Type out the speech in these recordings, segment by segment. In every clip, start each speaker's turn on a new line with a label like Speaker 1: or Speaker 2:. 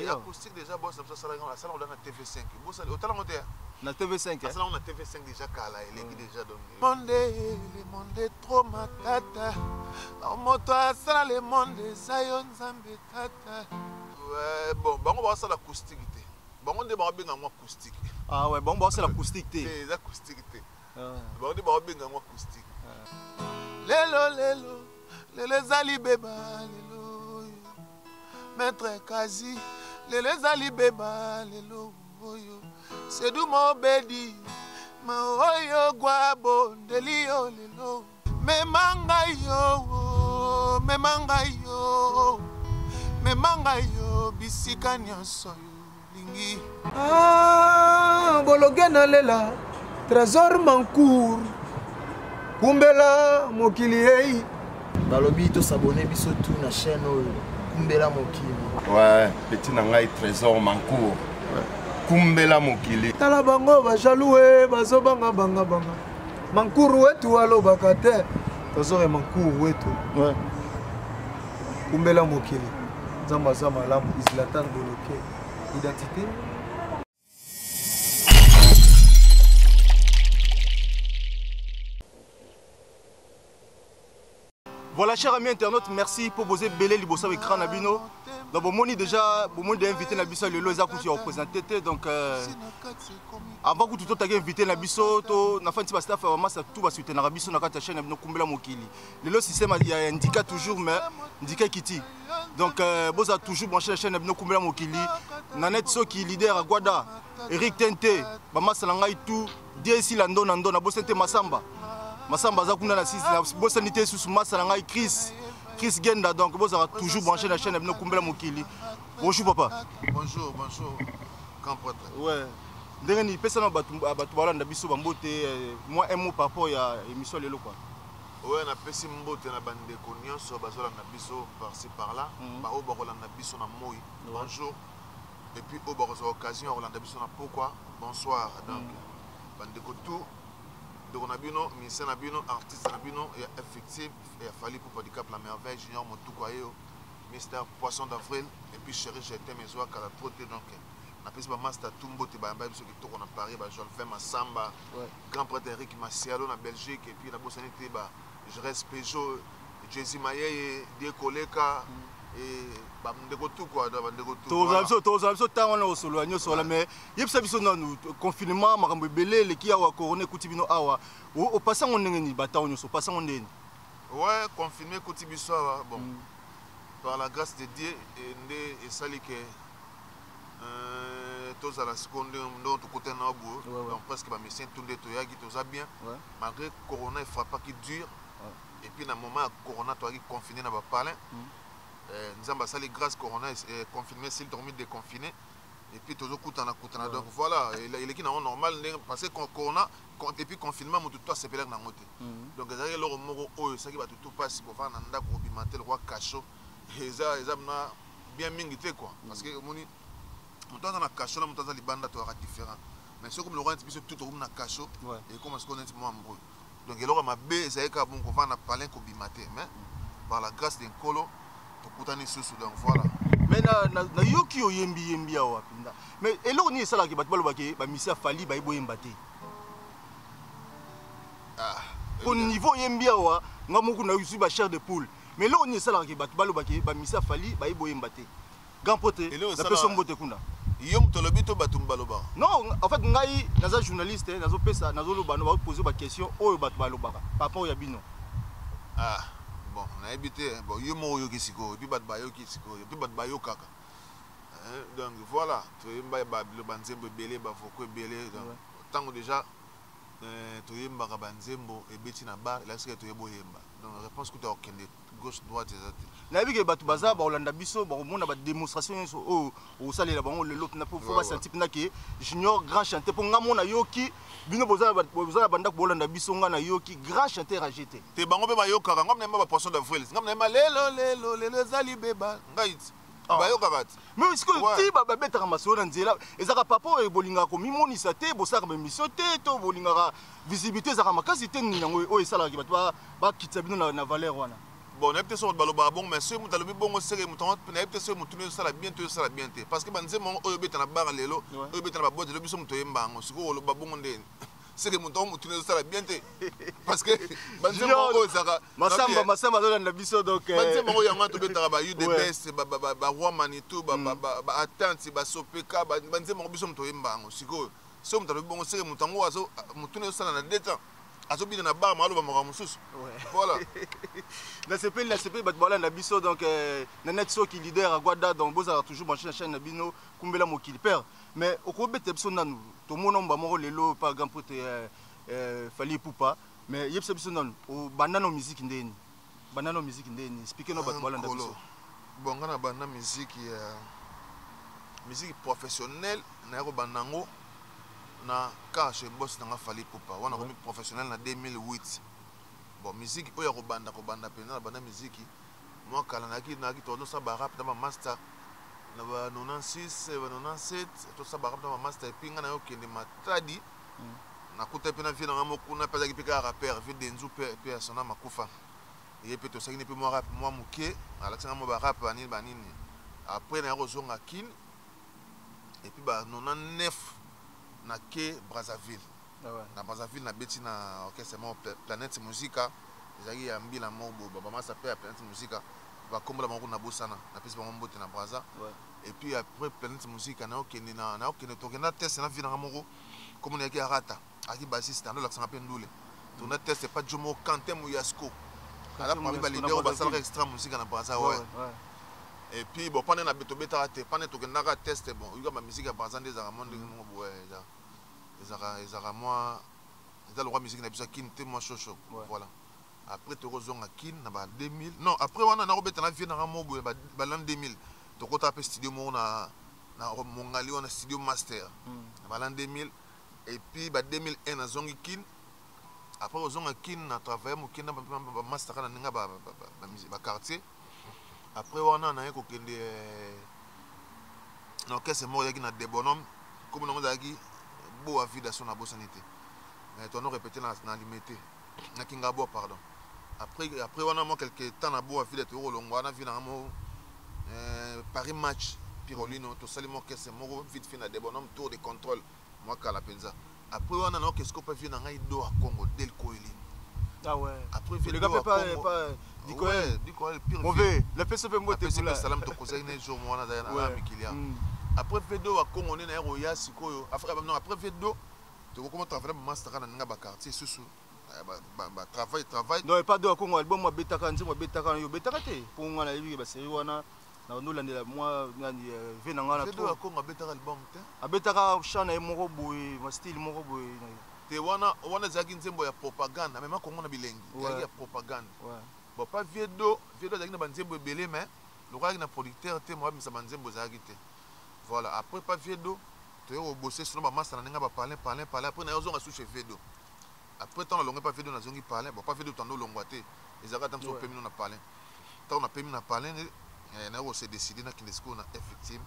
Speaker 1: Acoustique déjà, boss, ça sera dans la salle, on a TV5. Boss, au talent, on est
Speaker 2: na TV5.
Speaker 1: Ça, on a TV5 déjà, Kala, il est déjà donné. Le monde est trop matata. La moto, ça, le monde est Zion Zambetata. Ouais, bon, on va voir ça l'acoustique. Bon, on débarque bien en acoustique.
Speaker 2: Ah ouais, bon, c'est l'acoustique.
Speaker 1: C'est l'acoustique. Bon, on débarque bien en acoustique. Lelo, les alibeba, lelo. Maître Kazi, les alibeba, lelo. C'est du mobedi, ma oyo guabo, delio, lelo. Me manga yo, bisika nyonso lingi.
Speaker 3: Ah, bologena lela, trésor mancour. Kumbela mokili ei.
Speaker 4: Balobi to s'abonner biso tout na chaîne Kumbela mokili.
Speaker 5: Ouais, petit nangai trésor mancour. Kumbela mokili.
Speaker 3: Tala bango ba jaloux bazo banga. Mancour wetu alo bakate. Trésor mancour wetu.
Speaker 2: Ouais.
Speaker 3: Kumbela mokili. Zamba malamu Islatan Boloké. Identité.
Speaker 2: Voilà, chers amis internautes, merci pour poser belé libosa avec Grand Nabino. Donc, bon, déjà, bon, d'inviter Nabiso le Loza qui représenté. Donc, avant que tout le monde invité Nabiso, na fin de staff, vraiment, ça tout va soutenir Nabiso na kata chaîne Nabino Kumbela Mokili. Le système il y a indiqué toujours, mais indiqué Kiti. Donc, vous avez toujours branché la chaîne Nabino Kumbela Mokili. Nanette So qui leader à Guada, Eric Tente, Bama Salangai tout, DSI Lando Nando, Nabosente Masamba. Masamba Zakuna na sisi na bosanité sous Masalanga Chris Genda, donc vous avez toujours branché la chaîne Nabino Kumbela Mokili. Bonjour papa.
Speaker 1: Bonjour, grand prêtre.
Speaker 2: Ouais. Ndenge pesana batu bala ndabiso bambote moi un mot par rapport à émission lelo quoi.
Speaker 1: Ouais, na pesi mbote na bande ko nyonso bazola na biso par-ci par-là, ba o bakola na biso na moi. Bonjour. Et puis au bakozo occasion Rolanda biso na pourquoi. Bonsoir. Donc bande ko tout donc on a bino ministère na bino artiste na bino et effectif et a fallu pour handicap la merveille junior motukoyo Mr Poisson d'avril et puis chéri j'étais mes oies kala troté donc na pesi ba master tumbo te ba biso ki toko na Paris ba Jean fait Massamba grand prêtre Eric Massialo na Belgique et puis na bosani te ba je reste Peugeot Jésus Maye Dekoleka et ba ndeko tout quoi ba ndeko tout
Speaker 2: tozo tant on solo anyo solo mais yebisa biso na confinement makambo belé le ki awa corona kuti bino awa o passa on ngeni bata onyo so passa on ndeni
Speaker 1: ouais confiné kuti biso bon par la grâce de Dieu et sali que tous à la seconde donc côté na bo donc presque ba médecin tout de toyaki toza bien malgré corona il frappe qui dure et puis dans moment corona toyaki confiné na ba palin nous avons sali grâce corona confiné s'il dormi déconfiné et puis toujours kutana donc voilà il est qui normal parce que corona et puis confinement mon tout c'est pélé na moté donc ezali le moko oyo ça qui va tout passe pour faire nanda ko bimate le roi cacho et ça na bien mingité quoi parce que moni on a cacho là on a libanda to différent mais c'est comme le roi petit tout na cacho et comme ce qu'on est moi mbro donc il aura ma bé ça ka bon qu'on va na palin ko bimate mais par la grâce d'un colo tokutani susu donc voilà
Speaker 2: mais na yoki oyembi awa pinda mais elo ni sala ki batbalo baki ba misia fali ba ibo yembate au niveau yembi awa ngamuku na yusu ba chair de poule mais elo ni sala ki batbalo baki ba misia fali ba ibo yembate grand pote la personne mbote kuna
Speaker 1: yom tolobi to batumbalo ba
Speaker 2: non en fait ngai naza journaliste nazo pesa nazo loba no ba poser ba question oyo batbalo baka papa ya bino
Speaker 1: bon on a habité bon yomo yo kisiko et puis bat bayo kisiko et puis bat bayo kaka donc voilà to yemba ba le banzembo belé ba foko belé donc tant déjà to yemba ka banzembo et beti na bar là c'est to yebo yemba donc réponse que tu as okende gauche droite exact
Speaker 2: na bi ke batu baza ba olanda biso ba mona ba démonstration so o salela bango le lot na pour ba sentir na ke junior grand chanteur pour ngamona yoki bino boza banda ko olanda biso nga na yoki grand chanteur agité
Speaker 1: te bango be ba yoka ngam na ba poisson d'avril ngam na lelo zali beba ngait ba yoka kat
Speaker 2: mais est-ce que ti ba betaka masolo na nzela ezaka papa e bolinga ko mimonisa te bosaka ba mission te to bolinga visibilité ezaka makasi te ni yango o esala ki batu ba kitsa bino na valeur wana
Speaker 1: bon nayebi te so baloba bongo mais soki moto alobi bongo seke moto nayebi te soki motu osala bien te osala bien te parce que banzembo yango oyo obeta na bara lelo oyo obeta na babotelo biso moto oyemba yango sikoyo oloba bongo ndeni seke moto yango motu osala bien te parce que banzembo yango oyo ezalaka
Speaker 2: masamba azolanda biso donc
Speaker 1: banzembo yango yango wana tobetaka ba udbs baroi manitou baattente basopeka banzembo yango biso moto oyemba yango sikoyo soki moto alobi bongo seke moto yango motu osala na 2 temps azobina na bar maloba makambo mosusu voilà
Speaker 2: na sepeli bato balanda biso donc na net soki leader agwada donc bozala toujours branché na chaîne na bino kumbela mokili père mais okobeta biso nanu tomona mba moko lelo par exemple te fali pupa mais yebisa biso nanu bandana musique ndeni expliquer no bato balanda biso
Speaker 1: bon ngana banda musique professionnelle na yako bandango na car chez boss nanga fali pupa wana komi professionnel na 2008 bon musique oyo kobanda pena na banda musique moi kala naki tono sa ba rap na ba master na ba 96 97 to sa ba rap na ba master et puis ngana yo kende matadi na kuta pena vie na moko na pesa ki peka rapper vie denzu pe sona makufa et puis to sa ni pe moi rap moi muke alaxanga mo ba rap banini après na yo zonga kin et puis ba 99 na ke Brazzaville na Brazzaville na beti na orchestre mo Planète Musica ezaki ya mbila mobo baba masa pe Planète Musica ba kombola moko na bosana na pesi ba mbote na Brazza et puis après Planète Musica na okende tokenda test na vina moko comme on yaki arata aki bassiste ando l'accent pe ndule tona test pas Jomo Kanté Mouyasko ala parmi ba leader ba sala extra musique na Brazza et puis bon pendant na beto beta te pendant tokenda ka test bon yuka ba musique ya Brazza ndeza monde ngo ezaka moi eza le roi musique na biso kinte moi chocho voilà après tozonga kin na ba 2000 non après wana na robeta na vie na mobo ba l'an 2000 tokota pe studio mo na mongali wana studio master ba l'an 2000 et puis ba 2001 na zongi kin après ozonga kin na travailler mo kin na ba master na ninga ba quartier après wana na yeko kende na orchestre mo yaki na de bonhomme comme na ngaki beau à vie sur la bossanité mais on a répété na limité na kingabo pardon après on a quelques temps na beau à vie de euro longo on a vu na mo Paris match Pirolino to salimo que c'est mo vite fait na de bonhomme tour de contrôle moi kala penza après on a no qu'est-ce qu'on peut faire na ngai do à Congo del Koili
Speaker 2: ah ouais
Speaker 1: après
Speaker 2: le gars peut pas
Speaker 1: diko pire
Speaker 2: mauvais le PCP mo te
Speaker 1: pour salam to kozai na jour mo na na mikilia après Vedo à Congo on est na roya sikoyo après Vedo tu comment travailler master na nga ba quartier susu ba travail
Speaker 2: non pas de Congo album betaka nzimo betaka yo betaka te pour nga na yibi ba série wana na ndolanda moi ngani ve na ngana
Speaker 1: Vedo à Congo betaka album te
Speaker 2: abetaka chana moko boy ma style moko boy
Speaker 1: te wana zaki nzembo ya propagande même Congo na bilengi ya propagande bon pas Vedo zaki na banzembo belé mais le roi na producteur te moi misa banzembo zaki te. Voilà, après pas Vedo, tu as bossé sur ma masse, on a parlé, après on a sous Vedo. Après tant on a pas Vedo, on a parlé, bon pas Vedo tant on a ils ont attendus au on a parlé. Tant on a permis on a parlé, on a décidé na Kinesco on a effectivement,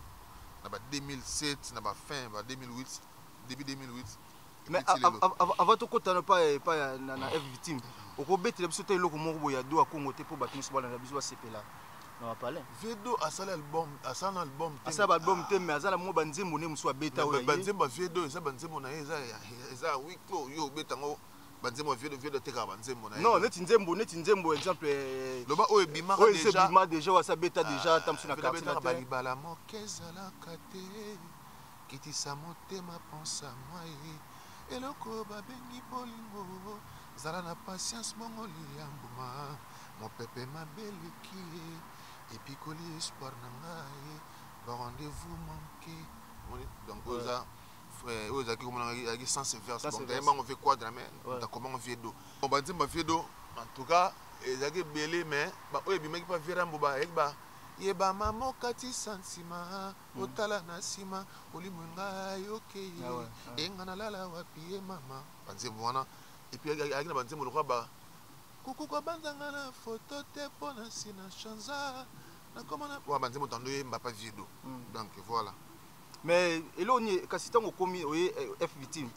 Speaker 1: na 2007, na fin 2008, début 2008.
Speaker 2: Mais avant tout quand on pas na F victime, au robet le biso te loko moko ya do a Congo te pour battre sur la biso CP là. On va parler.
Speaker 1: Vedo a sali album,
Speaker 2: album te mais azala mo banzembo ne muso beta
Speaker 1: oyo. Banzembo Vedo, ça banzembo na eza wiko yo beta ngo banzembo Vedo te ka banzembo na.
Speaker 2: Non, neti nzembo exemple
Speaker 1: loba oyo bimaka déjà.
Speaker 2: Oyo bima déjà wa sa beta déjà tamsu na quartier na
Speaker 1: bali bala mokezala kate. Kiti sa motema pensa moi eloko babengi bolingo. Zala na patience mongoli yambuma. Mon pépé m'a beleki. Et puis coller espoir nangai ba rendez-vous manqué donc oza frère oza qui comme on a sans se faire donc tellement on fait quoi drame donc comment on fait do on va dire ba Vedo en tout cas ezaki belé mais ba oyo bimaki pa vera mboba ekba yeba mamo kati sansima otala na sima olimwenga yoke engana lala wapi mama banze bona et puis avec na banze mo ba kuku kwa banzanga na photo te pona sina chanza na comment na wa banze motando yemba pa Vedo donc voilà
Speaker 2: mais eloni kasi tango komi oye F victime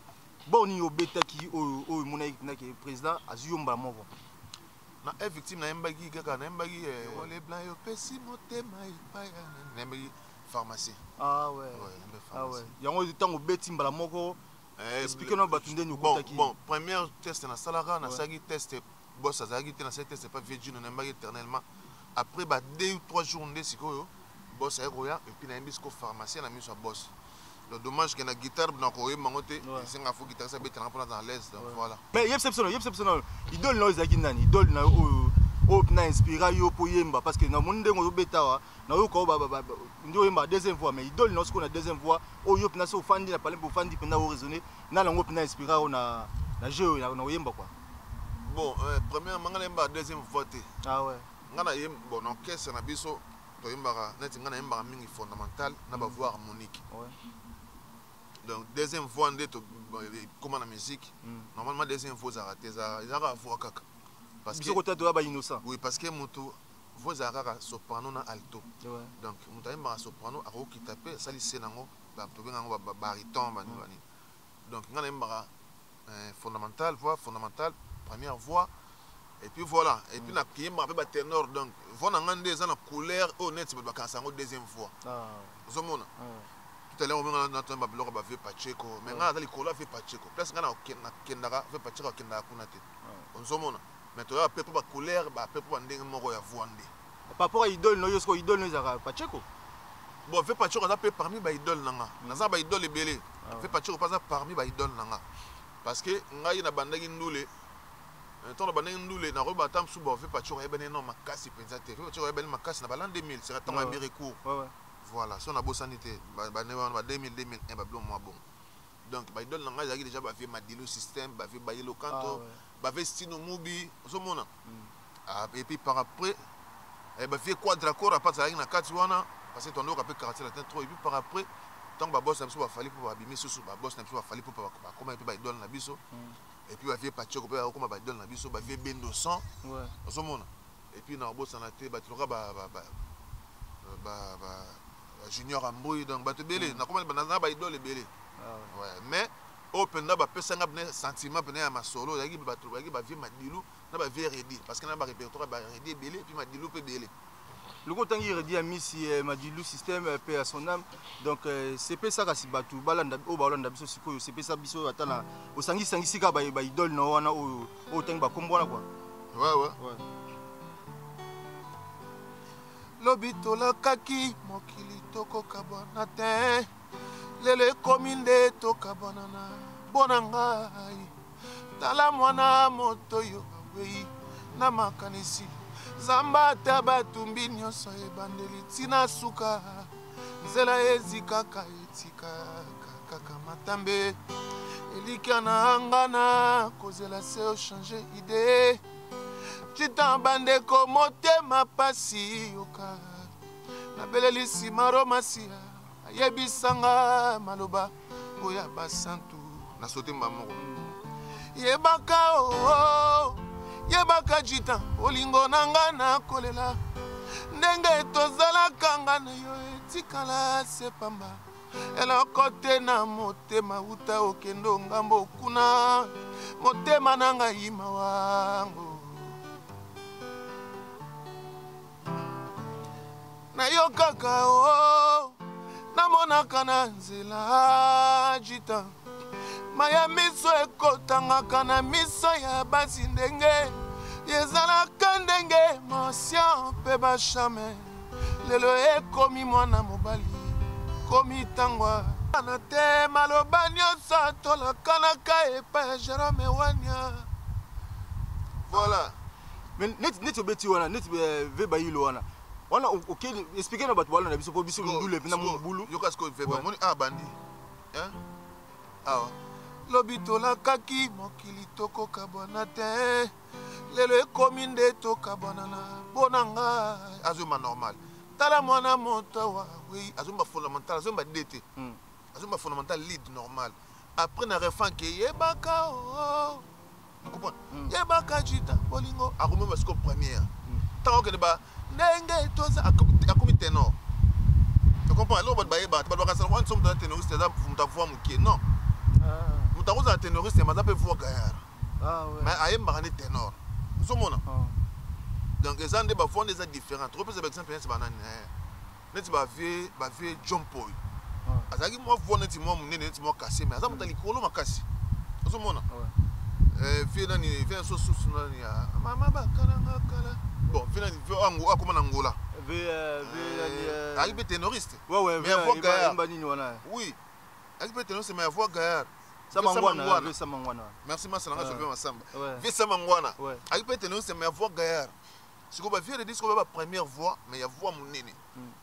Speaker 2: bon ni obeta ki o mona na ke président azuyomba moko
Speaker 1: na victime nayembaki kaka nayembaki les blancs yopesi motema ipaya nayembaki pharmacie.
Speaker 2: Ah ouais. Ah ouais. Yango ntango obeti mbala moko explique no bato ndeni okotaki.
Speaker 1: Bon, premier test na salaka na sagi test boss azaki te na sagi test pas vieux na nayembaki éternellement. Après 2 ou 3 jours nde sikoyo boss ayekoya et puis nayembi siko pharmacie na miso ya boss. Le dommage que la guitare na ko mangote c'est nga fo guitare ça betana pour dans l'aise donc voilà.
Speaker 2: Mais yepsepsona idole no ezaki nani idole na o na inspira yo po yemba parce que na monde ngo betawa na yo ko ndio yemba deuxième fois mais idole no siko na deuxième fois o yo na so fandi na parler pour fandi pena o raisonner na lango pena inspira o na jeu na yemba quoi.
Speaker 1: Bon premièrement nga yemba deuxième fois te.
Speaker 2: Ah ouais.
Speaker 1: Nga na yemba bon en caisse na biso to yemba na tinga na yemba mingi fondamental na ba voix harmonique. Ouais. Donc deuxième fois comment la musique normalement deuxième fois ça raté ça voix kaka parce que
Speaker 2: côté doit ba innocent
Speaker 1: oui parce que moto voix ça soprano na alto donc moto yemba soprano a qui taper ça lycée nango ba to benga ba baryton bani donc ngana yemba fondamental voix fondamentale première voix et puis voilà et puis na yemba ba ténor donc voix na ngande za na couleur honnête ba kansango deuxième fois vous mona tout à l'heure on a entendu Babylore va faire Pacheco mais on a dans les colas fait Pacheco place on a kendara fait Pacheco kendara kuna te on somona mais toi après pour couleur ba après pour ndenge moko ya voande
Speaker 2: par rapport à idole no yosko idole no za Pacheco
Speaker 1: bon fait Pacheco ça peut parmi ba idole nanga naza ba idole belé fait Pacheco pas ça parmi ba idole nanga parce que ngai na bandaki ndule tant na bandaki ndule na roba tam suba fait Pacheco ebene non makasi penza te fait Pacheco ebene makasi na ba l'an 2000 c'est temps à Méricourt voilà, si on a beau sanité, 2000, 2001, bon. Donc, il donne l'engagement déjà fait Madilu système, fait Bayelo Kanto, fait Stino Mubi, et puis par après, fait Quadracor à partir de la Katuana, parce que ton nom a fait caractère trop, et puis par après, tant que boss n'a pas fallu pour abîmer ce sous, boss n'a pas fallu pour comment il peut donner la biso, et puis il fait Pacheco, comment il donne la biso, il fait Bendo 100, et puis dans le boss en a été, tu junior Ambouy donc bato belé na comment banana ba idole belé ouais mais open na ba pesa ngabne sentiment pena ya masolo yaki bato yaki ba vie Madilu na ba vie Redi parce que na ba répertoire ba Redi belé puis Madilu pe belé
Speaker 2: le cotangi Redi a mis Madilu système paix à son âme donc c'est pe ça kasi bato balanda o balanda biso sikoyo c'est pe ça biso atana o sangi sika ba idole no wana o tangi ba kombona quoi
Speaker 1: ouais lobito la kaki mokili toko kabana te lele kominde to kabanana bonangai tala mwana moto yo wei na makanisi zamba tabatumbi nyonso ebandeli tina suka nzela ezikaka etika kaka matambe elika na ngana kozela se changer idée Chita bande ko motema pasi yoka na beleli simaro masia ayebisanga maloba ngoya basantu na sote mamoko yebaka yebaka jita olingo nanga na kolela ndenge tozala kanga na yo etikala sepamba eloko te na motema uta okendo ngambo kuna motema nanga imawango na yo kaka namonaka na nzela jita maya miso ekotangaka na miso ya basi ndenge ezalaka ndenge mosien mpe bashame lelo ekomi mwana mobali komi tangwa na te maloba nyonso atolakanaka epai ya Jérôme Wania voilà
Speaker 2: neti obeti wana neti ve bayilo wana wana ok expliquer na bato bala na biso po biso ndule na mobulu
Speaker 1: yo kasko ve ba moni bandi hein lobito la kaki mokili toko kabona te lelo ekomi nde tokabona na bonanga azuma normal tala mwana moto wa oui azuma fondamental azuma DT azuma fondamental lead normal après na refrain ke yebaka vous comprenez yebaka jita bolingo akome basko première tant que ba ndenge toza akomi ténor tu comprends alors ba yeba ba ka salon somme de ténoriste ça muta voix mukie non muta ko za ténoriste mais ça peut voix gaillard mais ayemba ni ténor somona Donc les gens des bavons des différents. Trop par exemple c'est banane. Neti bavie John Paul. Azaki moi voir neti moi munene neti moi cassé mais azamu talikolo makasi. Ozomona. Vie nani vie so nani mama bakala kala. Bon, vie nani vie ango akoma na ngola. Alibe ténoriste.
Speaker 2: Ouais,
Speaker 1: mais voix gaillard.
Speaker 2: Oui.
Speaker 1: Alibe ténoriste mais voix gaillard.
Speaker 2: Samangwana.
Speaker 1: Merci Masalanga je vais ensemble. Vie Samangwana. Alibe ténoriste mais voix gaillard. Si vous avez dit que la première voix, mais il y a voix mon nene.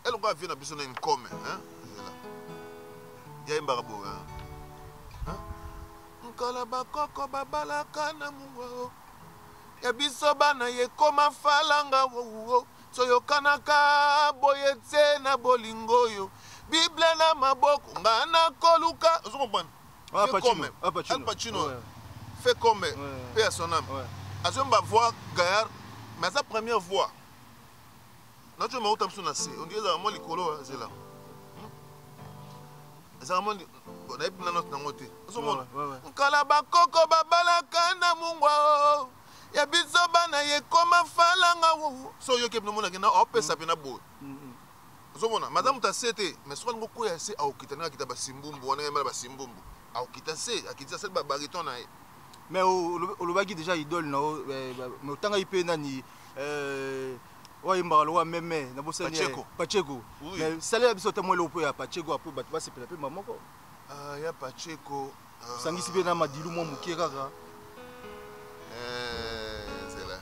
Speaker 1: Elle va venir à besoin d'une com. Il y a un barbeau. Kalabakoko babala kana mungo. Ya bisoba na ye koma falanga wo. Soyo kanaka boyetse na bolingo yo. Bible na maboko ngana koluka. Vous comprenez? Al Pacino. Fait comme paix à son âme. Azomba voix gaillard. Mais sa première voix, on dirait que c'est vraiment le colo, c'est là. C'est vraiment le
Speaker 2: mais au Lobagi déjà idole non mais autant il peut nani ouais mbalo même na bosani Pacheco mais salaire biso tamo le po ya Pacheco après batwa c'est peut-être maman ko
Speaker 1: ya Pacheco
Speaker 2: sangisi bien na madilu mo mukie kaka
Speaker 1: c'est là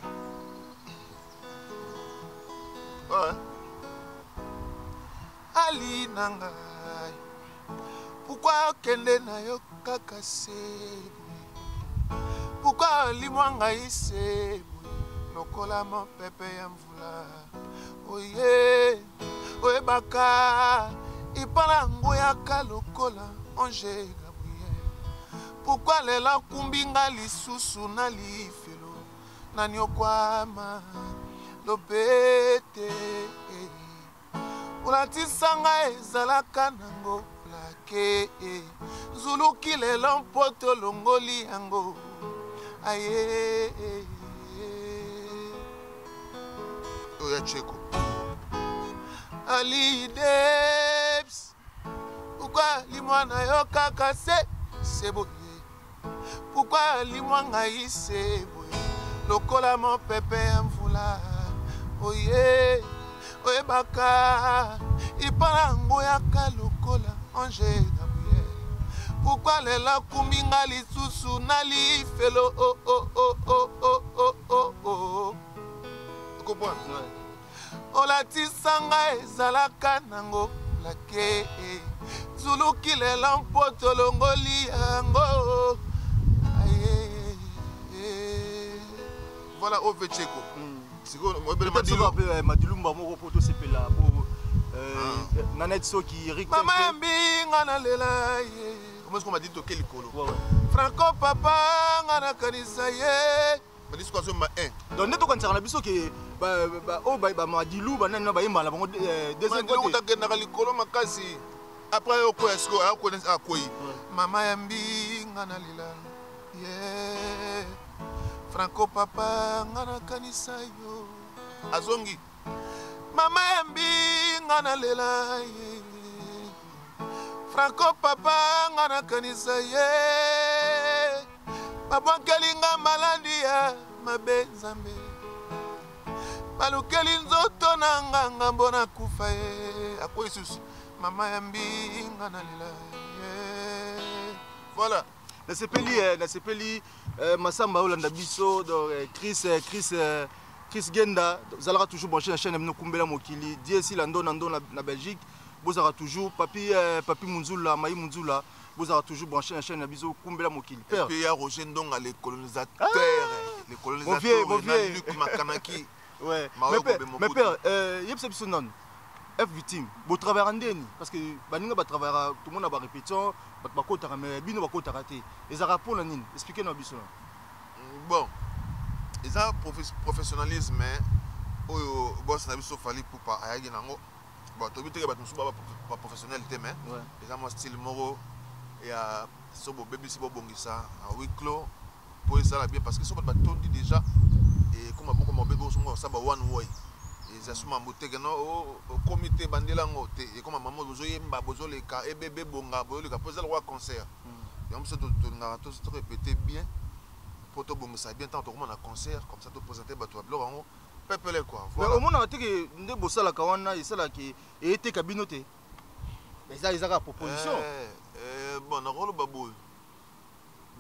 Speaker 1: ouais Ali nangai pourquoi kende na yo kaka c'est pourquoi limwanga ise lokola mon pepe ya mvula oye oye baka ipala ngoya ka lokola onge Gabriel pourquoi lela kumbinga lisusu na lifelo nani okwama lobete ulatisanga ezalaka nango plake zuluki lelo mpoto longoli yango aye oya Cheko Ali Debs pourquoi limwana yo kaka c'est boye pourquoi limwanga ise boye lokola mon pepe mvula oye oye baka ipala ngoya ka lokola onge Gabriel pourquoi lela kumbinga lisusu na lifelo comprends olatisanga ezalaka nango plake zuluki lela mpoto longoli yango voilà ove Cheko siko
Speaker 2: madilumba moko poto sepela po nanet soki Rick
Speaker 1: mama mbinga na lela ye comment est-ce qu'on m'a dit toquer likolo Franco papa ngana kanisa ye mais disco so ma 1
Speaker 2: donc neto kantsaka na biso ke ba madilu banani na bayimba na bango deuxième
Speaker 1: côté utakenda likolo makasi après okoya siko akones akoyi mama ya mbinga na lela ye Franco papa ngana kanisa yo azongi mama ya mbinga na lela ye Franco papa ngana kanisa ye babwankelinga maladi ya mabe nzambe balukeli nzoto na nganga mbona kufa ye akoyi susu mama ya mbinga na lela ye voilà
Speaker 2: nasepeli masamba olanda biso donc Chris Genda zalaka toujours branché na chaîne mino kumbela mokili DSI lando na Belgique bozaka toujours papi Munzula Maï Munzula bozaka toujours branché na chaîne na biso kumbela mokili
Speaker 1: père et puis il y a Roger Ndonga les colonisateurs Luc Makanaki
Speaker 2: ouais mais père yebisa biso non F victime bo travailler ndeni parce que baninga ba travailler tout le monde a ba répétition ba kotaka mais bino ba kotaka te ezaka pour la nini expliquez nous biso
Speaker 1: bon ils ont professionnalisme oyo boss na biso fali pour pas ayagi nango bon to biteke ba musu ba professionnalité mais ils ont style moro ya sobo baby si bo bongisa à huis clos pour ça la bien parce que so ba tondi déjà et comme beaucoup mobile sont ça ba one way et ça suma moteke no au comité bandela ngote et comme maman bozo yemba bozo le ka et bébé bonga bozo le ka poser le roi concert et on se to répéter bien pour to bomba ça bien tant comme on a concert comme ça to présenter ba to blog en pepele quoi
Speaker 2: voilà mais au moins on a que nde bosala ka wana isala ki été kabinote mais ça ils a proposition
Speaker 1: bon na rolo baboy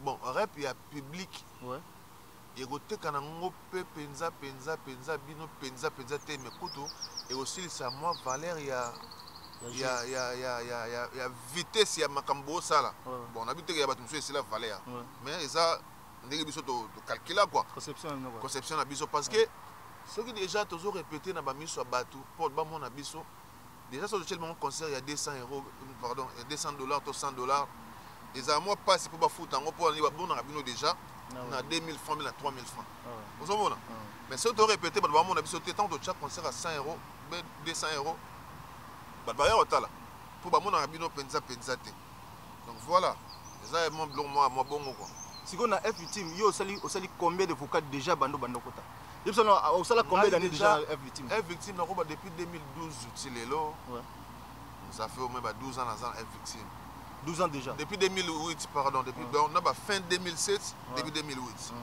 Speaker 1: bon rap ya public
Speaker 2: ouais
Speaker 1: et côté kana ngope penza bino penza te me kuto et aussi ça moi valeur ya vitesse ya makambo sala bon on habite ya batumso c'est la valeur mais ça ndenge biso to calculer quoi conception na biso parce que ce qui déjà toujours répété na ba miso batu pour ba mon biso déjà sur le moment concert il y a 200 euros pardon il y a $200 to $100 et ça moi passe pour ba foot en pour aller bon na bino déjà na 2000 francs na 3000 francs vous savez mais si on répéter ba mon biso tant de chaque concert à 100 euros 200 euros ba ba ya là pour ba mon na bino penza te donc voilà ça mon blog moi bongo quoi
Speaker 2: si on a F team yo sali combien de vocales déjà bando kota yebso no au sala combien d'années déjà
Speaker 1: F victime na ko depuis 2012 utilelo ouais ça fait au moins 12 ans dans F victime
Speaker 2: 12 ans déjà
Speaker 1: depuis 2008 pardon depuis on a fin 2007 début 2008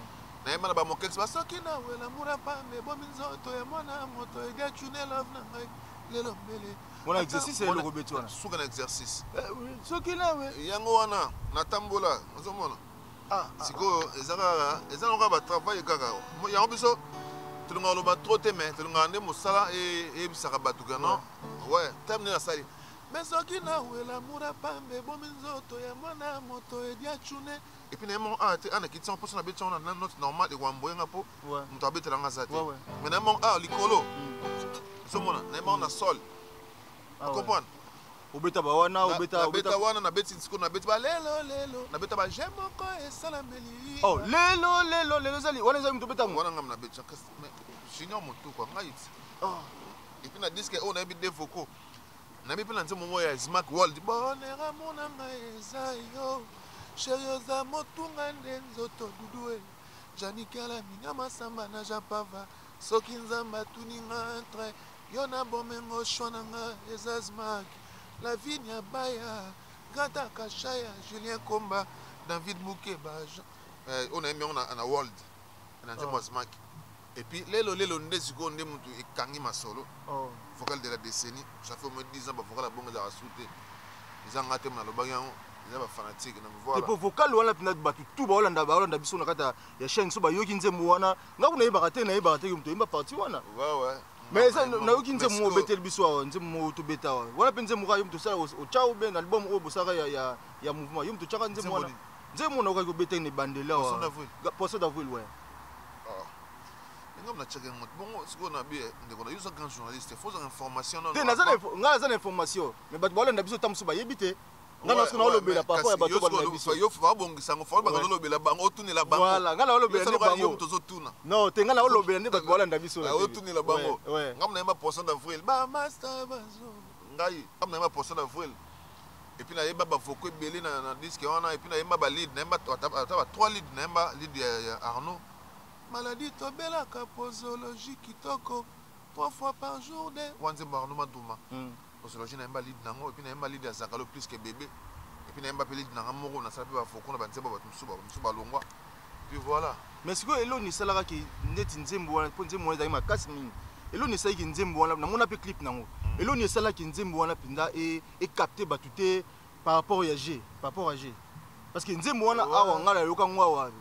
Speaker 1: na yema na ba mokex ba soki na wela mura pambe bo minzoto ya mwana moto e ga tune love na ngai lelo mbele
Speaker 2: on a exercice le robeto wana
Speaker 1: suka na exercice
Speaker 2: soki na we
Speaker 1: yango wana na tambola ozomona siko ezanga ba travail kaka yango biso tulunga loba trop te mais tulunga nde mosala e bisaka batu kana ouais terminer la salle mais soki na wela mura pambe bo minzoto ya mwana moto e dia tune et puis némo ana kitson pour na beton na note normal e wamboyenga po muto abetela nga zate mais némo likolo somona némo na sol comprendre
Speaker 2: obeta ba wana
Speaker 1: obeta wana na beti siko na beti ba lelo na beta ba jemo ko esala meli
Speaker 2: oh lelo zali wana zali mtobeta mo
Speaker 1: wana ngam na beti mais junior moto kwa ngai et puis na disque on a bi des vocaux na bi plan nzemo ya Smack World bonera mona ngai ezayo Sherioza motunga ndenzoto dudue Janikala minga masamba na japava soki nzamba tuninga entre yona bomengo shonanga ezazmak la vigne ya baya Gata Kashaya Julien Komba David Moukeba on a mis on a world na nzembo Smack et puis lelo ndeziko nde mutu ekangi masolo vocal de la décennie ça fait au moins 10 ans ba vocal la bonga za souté izanga te na lobango ba fanatique na voilà
Speaker 2: te vocal wana pina batu tout ba Hollanda biso na kata ya chaîne so ba yoki nzembo wana ngaku na yeba te mtu imba parti wana
Speaker 1: ouais
Speaker 2: mais ça na yoki nzembo betel biso nzembo to beta wana pe nzembo ka yumtu sala o chao ben album o bosaka ya mouvement yumtu chaka nzembo wana nzembo na ko beta ni bandela poisson d'avril ouais
Speaker 1: ngam na cheke ngot bongo siko na bi ndeko na yusa grand journaliste faut une information non
Speaker 2: te na information mais bat ba Hollanda biso tamsu ba yebite ngana siko na olobela parfois ya bato ba biso
Speaker 1: yo fa bongisa ngo fa ba olobela bango otunela bango
Speaker 2: voilà ngana olobela ne bango
Speaker 1: yo tozo tuna
Speaker 2: non te ngana olobela ne bat ba Hollanda biso
Speaker 1: la otunela bango ngam na ma poisson d'avril ba master bazo ngai ngam na ma poisson d'avril et puis na yeba ba foko belé na disque wana et puis na yeba ba lead na yeba ta 3 lead na yeba lead ya Arnaud maladie tobelaka posologie kitoko 3 fois par jour de wanze Arnaud Maduma posologie na yeba lead nango et puis na yeba lead ya Zakalo plus que bébé et puis na yeba lead na moko na sapi ba foko na banzeba ba musuba longwa puis voilà
Speaker 2: mais siko elo ni salaka ki ndeti nzembo wana po nzembo wana ma kasi mingi elo ni salaki nzembo wana na mona pe clip nango elo ni salaki nzembo wana pinda et capter batute par rapport à G parce que nzembo wana awa ngala yoka ngwa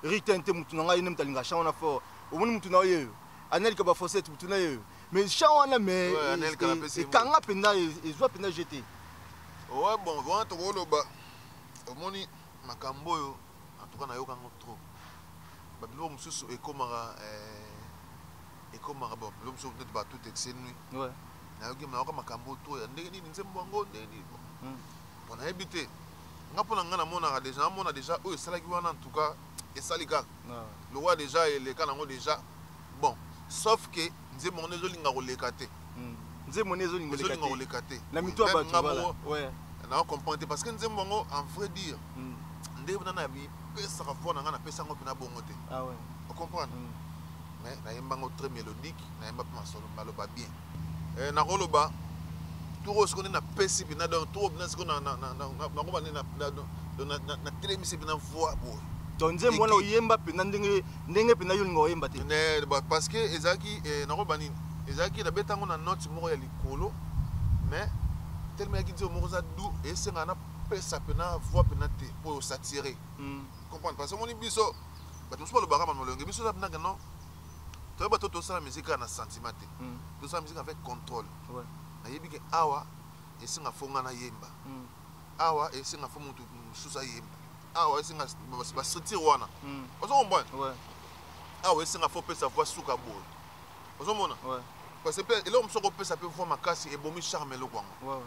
Speaker 2: Ritente mutuna ngai nemta linga shawana fo omuni mutuna yeyo anel ka ba fosette mutuna yeyo mais shawana mais
Speaker 1: anel ka pese
Speaker 2: kanga penda ezwa penda jeté
Speaker 1: ouais bon vraiment to koloba omoni makambo yo en tout cas na yoka ngo trop ba bilo mususu ekomara bon bilo mususu net ba tout exenu
Speaker 2: ouais
Speaker 1: na yoki na yoka makambo to ya ndenge ni nzembo ngo ndenge on a habité ngapona ngana mona déjà eux salaki wana en tout cas et salika le roi déjà et les canango déjà bon sauf que nzembo nezo linga koleka te
Speaker 2: nzembo nezo linga
Speaker 1: koleka te
Speaker 2: na mito ba voilà ouais
Speaker 1: na comprendre parce que nzembo ngo en vrai dire ndebo na bi pesa ka fona ngana pesa ngo pina bongo te
Speaker 2: ah ouais
Speaker 1: on comprend mais nayembango très mélodique nayemba mpe maloba bien nakoloba turo sikoyo na pesi mpena donc turo mpena sikoyo nakoba na telemisi mpena voi boye
Speaker 2: donc nzembo wana oyemba mpena ndenge mpena yo olinga oyemba te
Speaker 1: parce que ezalaki nakoba nini ezalaki nabetango na note moko ya likolo mais tellement yaki nzembo moko eza du esengaka napesa mpena voi mpena te mpo osatire comprendre parce que omoni biso bato mosusu balobaka molonge biso eza mpenaka non toyeba to tosala musike kaka na sentiment te tosala musike avec contrôle nayebi ke awa esenga fo nga nayemba awa esenga fo motu mosusu ayemba awa esenga bastructure wana ozo comprendre awa esenga fo opesa voi suka boye ozomona parce que eloko mosusu okopesa mpe voi makasi ebomi charme eloko yango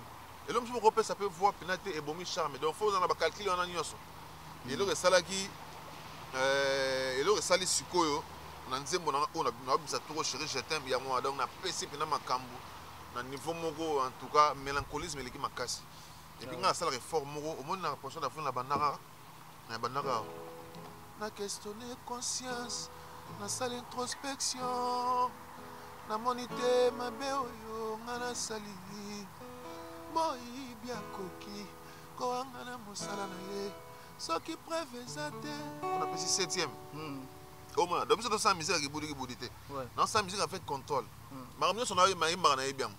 Speaker 1: eloko mosusu okopesa mpe voi mpena te ebomi charme donc fo oza na bacalcule wana nyonso eloko esalaki eloko esali sikoyo na nzembo oyo nabimisa toko chéri je t'aime yango wana donc napesi mpena makambo na niveau moko en tout cas mélancolisme eleki makasi epuis ngai nasalaka effort moko omoni na portion d'afrine na bandaka na questionne conscience nasala introspection namoni te mabe oyo ngai nasali boyibi akoki kowanga na mosala na ye soki preuve eza te onapesi 7e omona donc biso tosala musike akibudi te nasala musike avec contrôle makambo nyonso nayembaka nayebi yango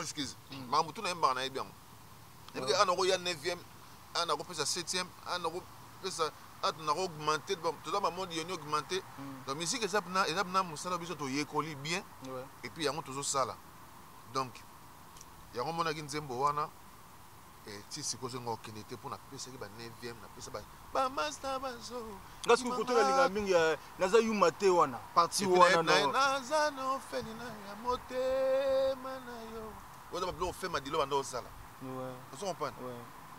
Speaker 1: excuse makambo tu nayembaka nayebi yango ebike a nakoya 9e a nakopesa 7e a nakopesa a nakoaugmente toza bamonde yoni augmente donc musike eza mpena mosala biso toyekoli bien epuis yango tozosala donc yango monaki nzembo wana ti sikoyo zonga okende te mpo napesaki ba 9e napesa bamaster bazo
Speaker 2: ngasi koto nalinga mingi naza yuma te wana parti wana
Speaker 1: naza na ofeni na ya motema na yo oza babilo ofema dilo banda osala ozo comprendre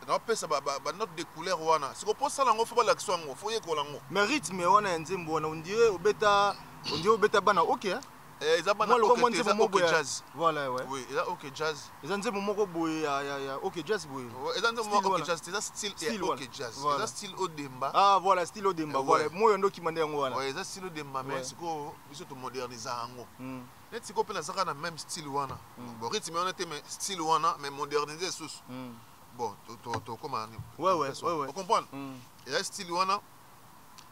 Speaker 1: naopesa banote de couleur wana siko mpo osala yango fo balakisa yango fo oyekola yango
Speaker 2: mais rythme wana ya nzembo wana ondire obeta bana ok
Speaker 1: eza bana ok eza ok jazz
Speaker 2: voilà ouais
Speaker 1: oui eza ok jazz
Speaker 2: eza nzembo moko boye ya ok jazz boye
Speaker 1: eza nzembo moko ok jazz eza style ok jazz eza style odemba
Speaker 2: ah voilà style odemba voilà moyo ndo kimande yango wana
Speaker 1: ouais eza style odemba mais siko biso to moderniser yango net siko pe nazaka na même style wana bon rythme wana te mais style wana mais moderniser sous bon to comment
Speaker 2: ouais
Speaker 1: vous comprenez eza style wana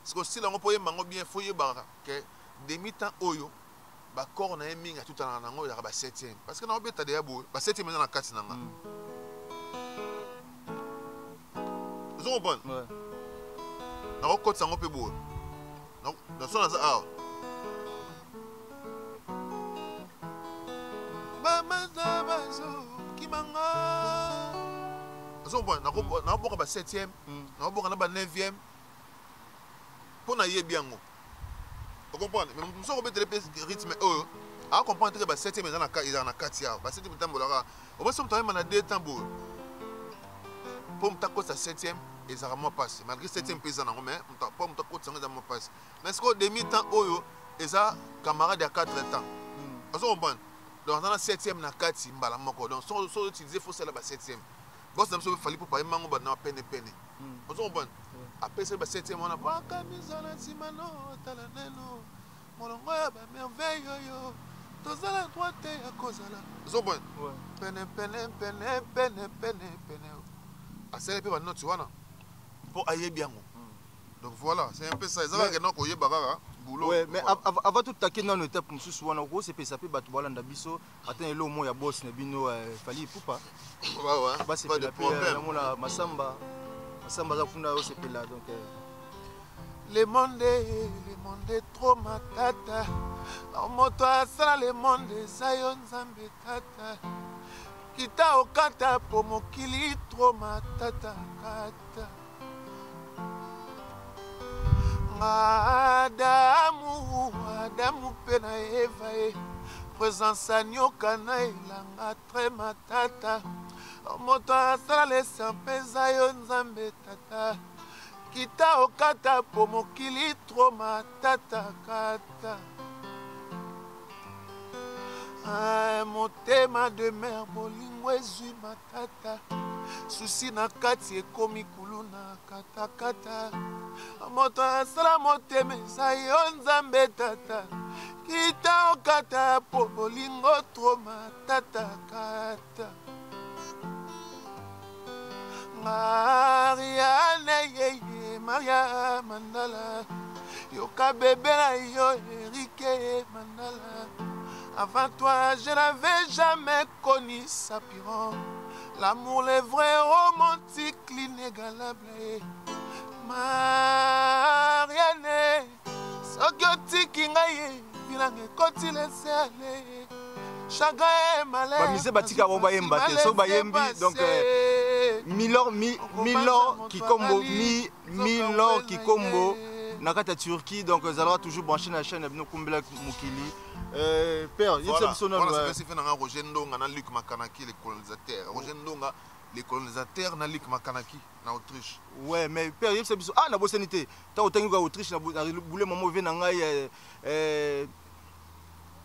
Speaker 1: siko style yango po yemba ngo bien fo yebaka ke demi temps oyo bakor na ye mingi atutana nango ezaka ba 7e parce que naobeta deya boye ba 7e eza na kati na nga ozo comprendre nakokotisa yango mpe boye naso naza awa bamaza bazokimanga ozo comprendre nakoboka ba 7e nakoboka na ba 9e mpo nayebi yango vous comprenez? Mais nous sommes au rythme. À comprendre que 7e est dans la carte. 7e temps, on va se mettre à 2 temps. Pour me taper 7e, et ça va me passer. Malgré 7e paysan, mais pour me taper ça va me passer. Mais ce qu'au demi-temps, et ça, camarade à 4 temps. Vous comprenez? Donc, dans la 7e, na 4, donc, si on utilise, il faut celle à 7e. Bon, ça me fait pour pas mango, na peine. Vous comprenez? Après ça, 7e, on a pas camisa na simano, talaneno, molongo ya ba merveille yo, tozala droite ya kozala. Zobon. Pene. Asele pe ba note wana. Pour ayebi yango. Donc voilà, c'est un peu ça. Ezala ke noko yebaka boulot.
Speaker 2: Ouais, mais avant tout taquer dans l'étape mususu wana ko c'est pesa pe bato balanda biso, atteint elo mo ya boss na bino fali poupa.
Speaker 1: Ouais.
Speaker 2: Pas de problème. La masamba. Samba kuna aussi là donc
Speaker 1: le monde trop matata moto asala le monde zayo nzambe tata kita okata po mokili trop matata kata Adamu pe na Eva présence anyoka na elanga très matata moto asala lesa mpenza yo nzambe tata kita okata po mokili tro matata kata motema de mer bolingo ezwi matata susi na kati ekomi kulu na katakata moto asala motema eza yo nzambe tata kita okata po bolingo tro matatakata Mariane yeye Maria Mandala Yoka bébé na yo Eric Mandala. Avant toi je n'avais jamais connu Sapiron. L'amour le vrai romantique l'inégalable Mariane Sokoti kingaye Vilange koti laisse aller Chagrin malheur
Speaker 2: Bamise batika bomba yemba te so bayembi donc Milor Kikombo Milor Kikombo nakata Turquie donc zalera toujours branché na chaîne bino kumbela mukili père yebisa biso na
Speaker 1: spécifique na Roger Ndonga na Luc Makanaki les colonisateurs Roger Ndonga les colonisateurs na Luc Makanaki na Autriche
Speaker 2: ouais mais père yebisa biso na bosenité ta otangi ko Autriche na boule moment ve na ngai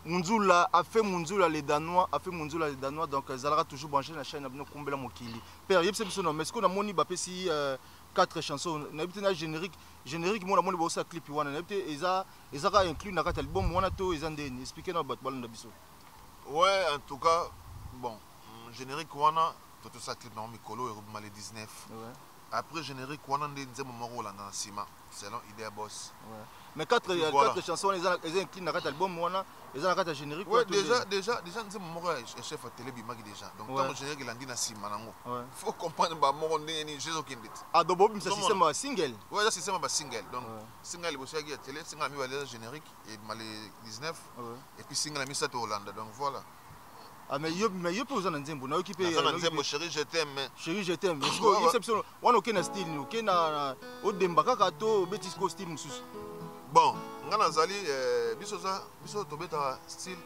Speaker 2: Munzula a fait Munzula les Danois, donc Zalera toujours branché la chaîne abno kumbela mokili. Père, yebse biso non, mais est-ce qu'on a moni ba pesi 4 chansons, na bité na générique mo na moni ba osa clip wana, na bité eza ka inclus na kata album wana to eza ndeni, expliquer na bat balanda biso.
Speaker 1: Ouais, en tout cas, bon, générique wana tout ça clip na mikolo et mal 19. Ouais. Après générique wana ndé moko la na sima, selon idée boss. Ouais.
Speaker 2: Mais 4 chansons ils ont inclus dans l'album wana ils ont un générique
Speaker 1: ouais déjà nous mon chef à télé bimaki déjà donc quand le générique il a dit na sima nango faut comprendre ba mo ndeni jezo kindit
Speaker 2: donc bob ça système single
Speaker 1: ouais ça système ba single donc single bosi à télé single mi va générique et mal 19 et puis single mi ça to Hollande donc voilà.
Speaker 2: Ah mais yo peut vous en nzembo na occupé
Speaker 1: nzembo chérie je t'aime
Speaker 2: parce que exception wana okena style okena odemba kaka to betis costume mususu.
Speaker 1: Bon, ngana zali biso tobeta style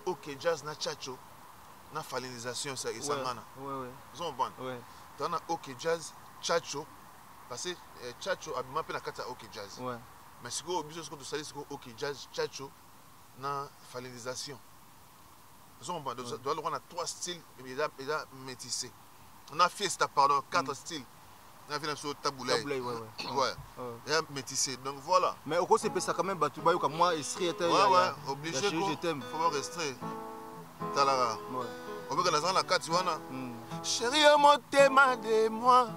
Speaker 1: OK jazz na chacho na falinisation ça et ça ngana. Ouais. Vous comprenez? Ouais. Tana OK jazz chacho parce que chacho abima pe na kata OK jazz. Ouais. Mais siko biso siko to sali siko OK jazz chacho na falinisation. Vous comprenez? Donc on a 3 styles déjà métissés. On a fiesta pardon 4 styles. On a fait sur taboulay. Ouais. Et métissé. Donc voilà.
Speaker 2: Mais au cause c'est ça quand même battu bayo comme moi estrie était
Speaker 1: obligé je t'aime. Faut pas rester. Talara. Ouais. On veut que la la carte wana. Chérie motema de moi.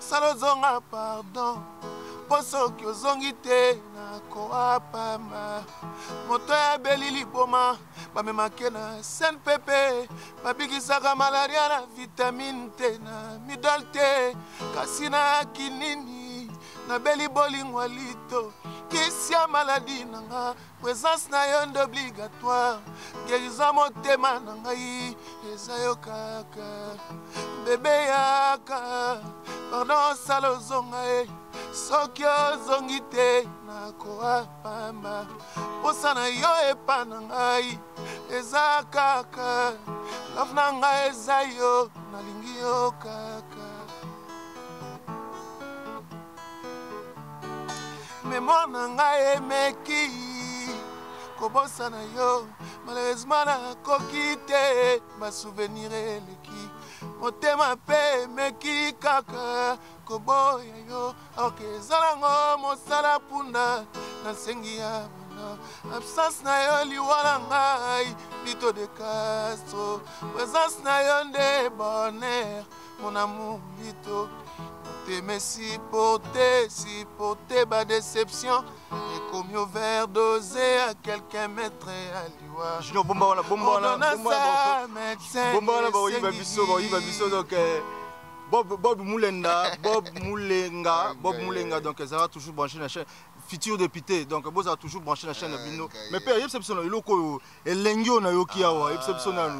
Speaker 1: Salozonga pardon. Poso ki ozongi te na koapama. Moto ya belili boma. Bamemake na sen pepe babikisaka malaria na vitamine te na midol te kasi na kinini na beli bolingwa lito kisi ya maladi na nga présence na yo nde obligatoire guérison motema na ngai eza yo kaka bebe yaka pardon sala ozonga soki ozongi te na koapamba posa na yo epa na ngai eza kaka love na ngai eza yo nalingi yo kaka mémoire na ngai emeki kobosa na yo malheureusement nakoki te basouvenir eleki motema mpe emeki kaka koboya yo alors eza nango mosala mpunda nasengi ya bana absence na yo liwa na ngai Lito de Castro présence na yo nde bonheur mon amour Lito t'aimer supporter ba déception et comme au verre dosé à quelqu'un mettre à l'iwa
Speaker 2: je bomba wana biso donc Bob Moulenga donc ça va toujours brancher la chaîne futur député donc boza toujours brancher la chaîne bino mais père exception iloko elengio na yoki awa exception na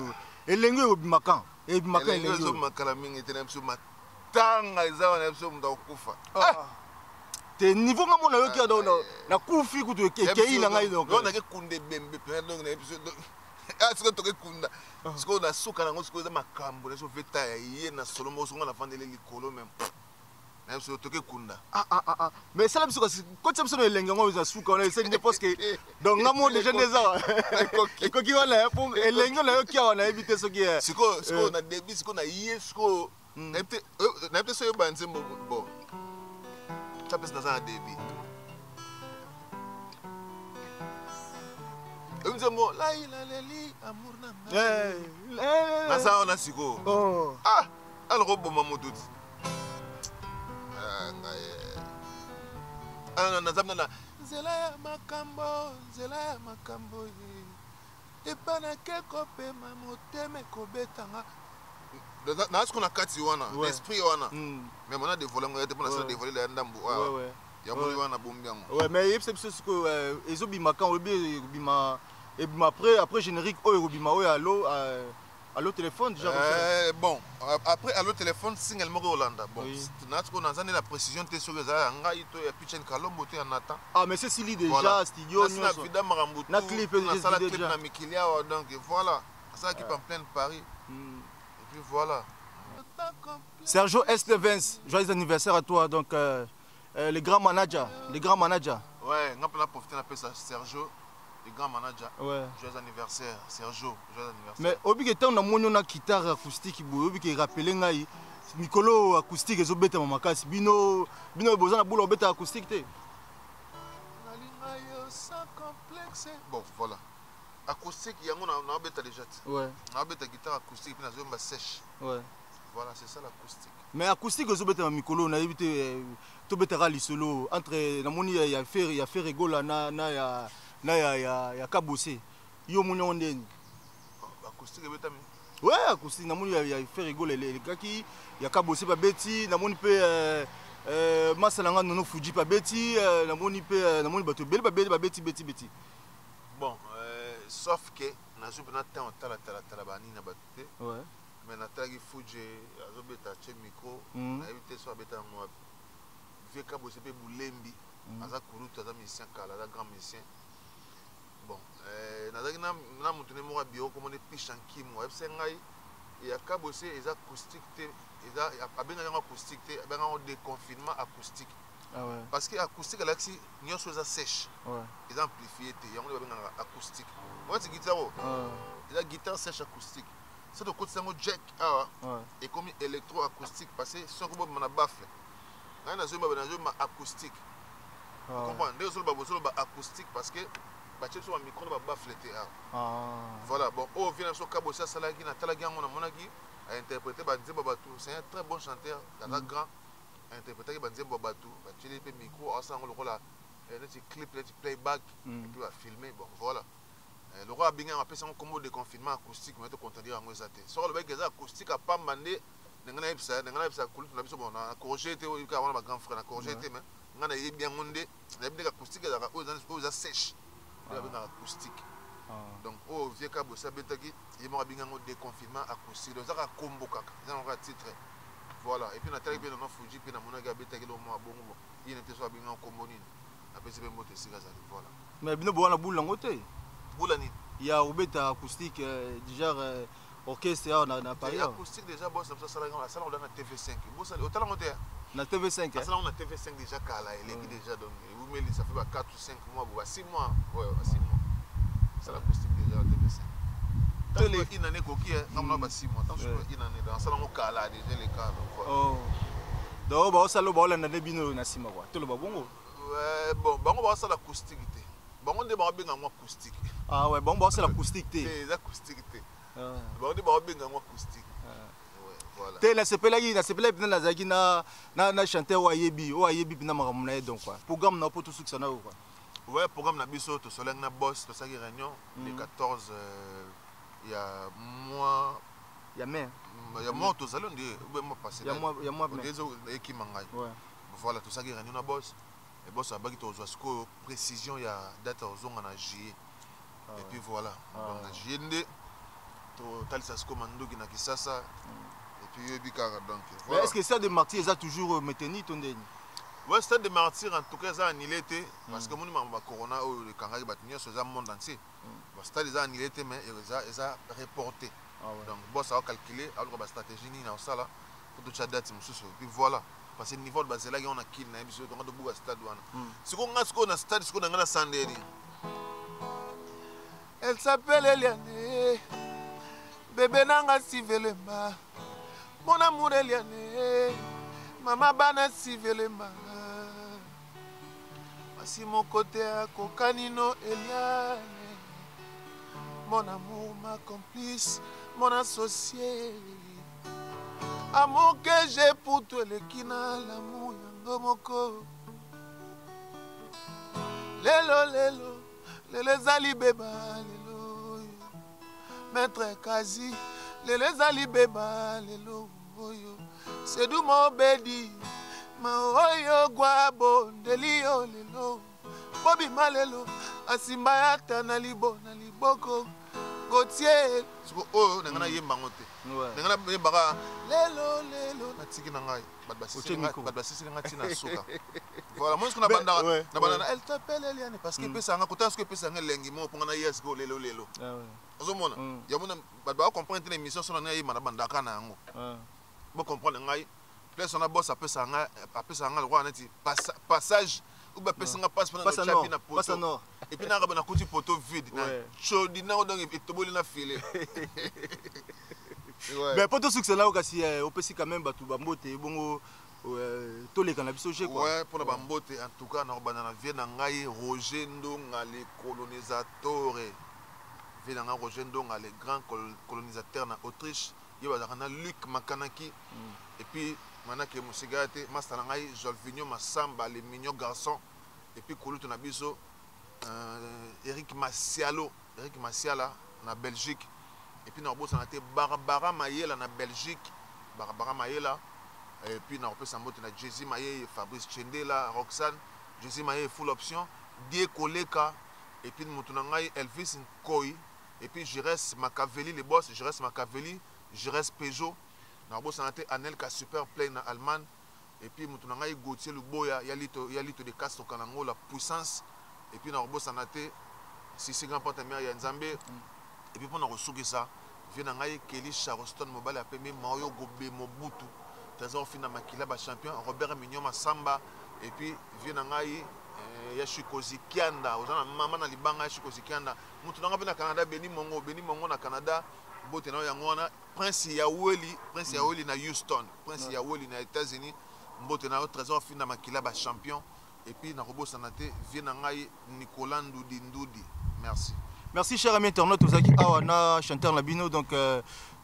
Speaker 2: elengio obimakan
Speaker 1: elengio makala mingi tena biso matanga ezawa na biso munda okufa
Speaker 2: te niveau nga mona yoki ado na kufi kutu kei na ngai donc
Speaker 1: on a que kunde bembe plein donc na biso siko toke kunda siko na suka nango siko za makambo na so veta ye na solomo so ngana fandele likolo même na biso toke kunda
Speaker 2: mais ça la biso ko tsamso no elenga ngo za suka na c'est parce que donc nga mo déjà des ans ekoki wana pour elenga na yoki wana éviter ce qui est
Speaker 1: siko na débit siko na ye siko na peut-être soyez banzé bon ça peut dans un débit et nous mo la leli amour na na ça on a siko ah alors bon maman tout ah na zamna na nzela ya makambo epana ke kopema moteme kobetanga na ce qu'on a kati wana l'esprit wana mais on a dévolé on a dévolé la ndambu ya moli wana bombiango
Speaker 2: ouais mais il c'est ce que ezobima quand obima après générique obima allo téléphone déjà
Speaker 1: bon après allo téléphone single mo Hollanda bon na ce qu'on a la précision te sur ça ngai to ya pitchen kalombo te anata
Speaker 2: ah mais c'est Sili déjà studio
Speaker 1: na vida marambutu
Speaker 2: na clip
Speaker 1: déjà na mikilia donc voilà ça qui en plein Paris et puis voilà
Speaker 2: Sergio S. Joyeux anniversaire à toi donc le grand manager
Speaker 1: ouais on peut profiter un peu ça Sergio le grand manager
Speaker 2: ouais
Speaker 1: joyeux anniversaire Sergio joyeux anniversaire
Speaker 2: mais obiki on a moni na guitare acoustique boyo obiki rappeler ngai mikolo acoustique ezobeta makasi bino bozana boula obeta acoustique te
Speaker 1: sans complexe bon voilà acoustique yango na beta déjà
Speaker 2: ouais
Speaker 1: na beta guitare acoustique puis na zomba sèche
Speaker 2: ouais
Speaker 1: voilà c'est ça l'acoustique
Speaker 2: mais acoustique ezobeta mikolo na yebite to betera lisolo entre na moni ya faire rigola na ya kabose yo moni ondeni
Speaker 1: acoustique betami
Speaker 2: ouais acoustique na moni ya faire rigoler les gars qui ya kabose ba beti na moni pe masalanga nono fuji pa beti na moni bato beli ba beti
Speaker 1: bon sauf que na zo na temps tala bani na batte
Speaker 2: ouais
Speaker 1: mais na tagi fuji azobeta che micro na éviter so beta mo vieux kabose pe bulembi aza kuruta aza musicien kala aza grand musicien bon nazaki na mutune mo bio comme on piche en kim web sengai ya kabose eza acoustique te eza abenga yango acoustique te abenga en déconfinement acoustique
Speaker 2: ah ouais
Speaker 1: parce que acoustique alaxi nyonso eza sèche
Speaker 2: ouais
Speaker 1: eza amplifié te yango abenga acoustique moi c'est guitare eza guitare sèche acoustique c'est de côté sango jack ah et comme électro acoustique parce que son comme na baffle na zo ma acoustique comprendre ndé zo ba acoustique parce que ba tche so ba micro ba baffle te voilà bon au vient so kabosa salagi na talagi yango na monaki a interpréter ba nzembo batou c'est un très bon chanteur dans grand interpréter ba nzembo batou ba tche pe micro ensemble lokola petit clip petit playback et puis va filmer bon voilà le roi binga appelle ça un combo de confinement acoustique mais to contredire en ezate sur le bec acoustique a pas mandé ngana ipsa kulut na biso bon na corriger te ka wana ba grand frère na corriger te mais ngana yi bien mondé na bi acoustique da aux sèche avec acoustique donc au vieux ka bossa betaki yi mo binga ngo déconfinement acoustique donc ça ka combo kaka ça on titre voilà et puis na tali bien na fuji puis na mona ga betaki lo mo bongo yi n'était so binga combo nini après c'est moto sika ça voilà
Speaker 2: mais bino bo na boule ngote
Speaker 1: Boulani.
Speaker 2: Il y a un acoustique du genre orchestre na Paris.
Speaker 1: Il y a acoustique déjà boss ça ça la salle on a TV5. Boss au talent on
Speaker 2: na TV5.
Speaker 1: Ça on a TV5 déjà kala il est déjà donc vous mettez ça fait 4 ou 5 mois 6 mois ouais 6 mois. C'est l'acoustique déjà TV5. Tant que une année coquille on a 6 mois tant que une année dans ça on kala déjà les cas donc
Speaker 2: oh. Donc ba ça lo ba la na bino na sima quoi. To lo ba bongo.
Speaker 1: Ouais bon bango ba ça l'acoustique. Bon on est bien en acoustique.
Speaker 2: Ah ouais bon c'est l'acoustique té.
Speaker 1: C'est l'acoustique té. Bon on est bien en acoustique. Ouais voilà.
Speaker 2: Té la sepela bien na zaki na chanteur wa yebi na makamuna donc quoi. Programme na poto succès na quoi.
Speaker 1: Ouais programme na biso to soleng na boss to saki réunion le 14 il y a mois
Speaker 2: il y a mai.
Speaker 1: Il y a mois to salon de mois passé.
Speaker 2: Il y a mois
Speaker 1: mai. Des équimangai.
Speaker 2: Ouais.
Speaker 1: Voilà to saki réunion na boss. Et bon, ça va être aux précision, il y a date aux zones en juillet. Et puis voilà. Donc, juillet, total ça se commande qui n'a que ça. Et puis, il y a donc.
Speaker 2: Mais est-ce que ça de martyrs, ça a toujours maintenu ton dernier?
Speaker 1: Oui, c'est de martyrs, en tout cas, ça a annulé. Parce que mon nom, Corona, le Kangali, c'est le monde entier. C'est des annulé, mais ils ont reporté. Donc, bon, ça va calculer, alors la stratégie, il y a ça là. Pour toute la date, et puis voilà. Parce que le niveau de base, là, on a kill, on a besoin de beaucoup de stade. Si on a un stade, on a un Sanderi. Elle s'appelle Eliane. Bébé Nanga Sivelema. mon amour Eliane, maman bana sivelemba. Voici mon côté à Cocanino Eliane, mon amour, ma complice, mon associé. Amour que j'ai pour toi, le kina, l'amour yangomoko. Lelo, lelo, lele zali beba, lelo. Maître Kazi, lele zali beba, lelo. C'est du mon bedi, ma oyo guabo, delio, lelo. Bobi malelo, asimba yakta na libo, na liboko. Gautier, oh, nangana yemba ngote. Nangana yemba lelo lelo na tiki na ngai. Badbasisi nga tina soka. Voilà, moi ce qu'on a banda na banda elle t'appelle Eliane parce que pesa nga kota ce que pesa nga lengi mo ponga na yes go lelo lelo. Ah ouais. Ozomona. Ya mona badba comprendre une émission sur na yema na banda kana ngo. Bo comprendre ngai. Place on a boss apesa nga le roi neti passage. Ou bien personne n'a pas pendant le chapitre na poto. Et puis na rabana kuti poto vide na chodi na odong et toboli na filé.
Speaker 2: Mais poto succès là aussi au pesi quand même batu bambote bongo to le kana biso je quoi.
Speaker 1: Ouais, pour la bambote en tout cas na rabana vient na ngai Roger Ndonga les colonisateurs. Vient na Roger Ndonga les grands colonisateurs na Autriche. Yeba na Luc Makanaki et puis Manake Mousigate, Mastanangai, Jolvinho Massamba, les mignons garçons, et puis Kouloutou Nabiso, Eric Massiala, na Belgique, et puis Norbo Sanate, Barbara Mayela na Belgique, Barbara Mayela, et puis Norbo Sambote na Jesse Maye, Fabrice Chendela, Roxane, Jesse Maye, full option, Die Koleka, et puis Moutunangai, Elvis Nkoi, et puis Jires Machiavelli, les boss, Jires Machiavelli, Jires Peugeot. Narbo sanate Anel ka super play na Allemagne et puis mutunangai Gauthier Luboya yalito de Castro Kanango la puissance et puis Narbo sanate Sisi grand porte-mère ya Nzambe et puis pour na resuki ça vient ngai Kelly Charleston mobile appelé Mario Gobe Mobutu trésor fina makila ba champion Robert Mignon Massamba et puis vient ngai Yashikozi Kianda ozana mama na libanga Yashikozi Kianda mutunanga na Canada Beni Mongo na Canada bote na yangona Prince Yaweli na Houston, Prince Yaweli na États-Unis, mbote na trésor fin na makila ba champion et puis na robo sanate vient ngai Nicolas Ndoudi. Merci.
Speaker 2: Merci cher ami internaute ozaki awa na chanteur na bino donc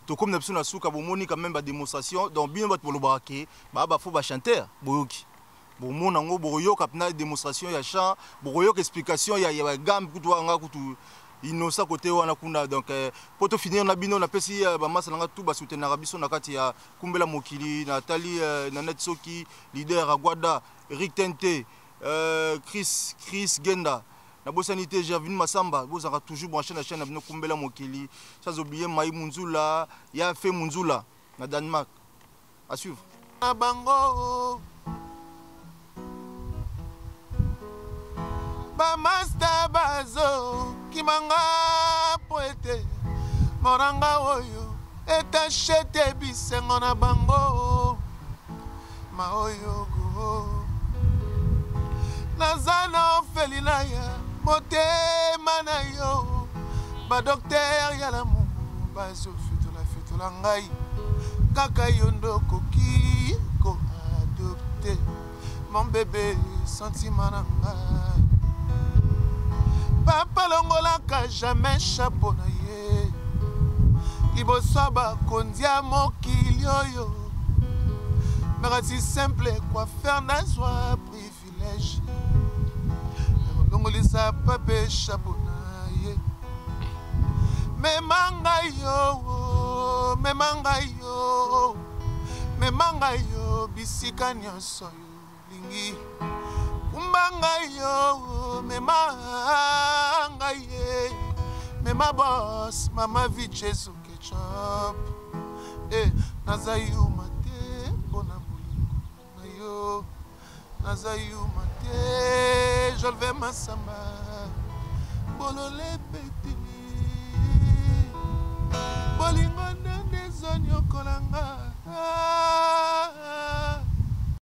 Speaker 2: to comme na biso na suka bomoni quand même ba démonstration donc bino bat boloba ke ba fo ba chanteur boyoki. Bomona ngo boyoka na démonstration ya chant, boyoka explication ya gamme kutu nga kutu innocent côté wana kuna donc pour te finir na bino na pesi ba masalanga tout ba soutenir biso na kati ya kumbela mokili Nathalie Nanette Soki leader Agwada Eric Tente Chris Genda na bosanité Gervin Massamba vous aura toujours branché na chaîne na bino kumbela mokili sans oublier Mai Munzula ya fait Munzula na Danemark à suivre
Speaker 1: bango ba master bazo kimanga poete moranga oyo etachete bisengo na bango ma oyo go nazana ofelina ya motema na yo ba docteur ya lamu bazo fitola ngai kaka yondo koki ko adopter mon bébé sentiment na ngai Papa longolaka jamais chapeau na ye liboso bakondia mokili oyo merci simple quoi faire nazwa privilège longolisa pape chapeau na ye memanga yo bisika nyonso yo lingi kumbanga yo memanga ye mema boss mama viche so ketchup nazayuma te bona bolingo na yo nazayuma te Jolve Massamba bolole petit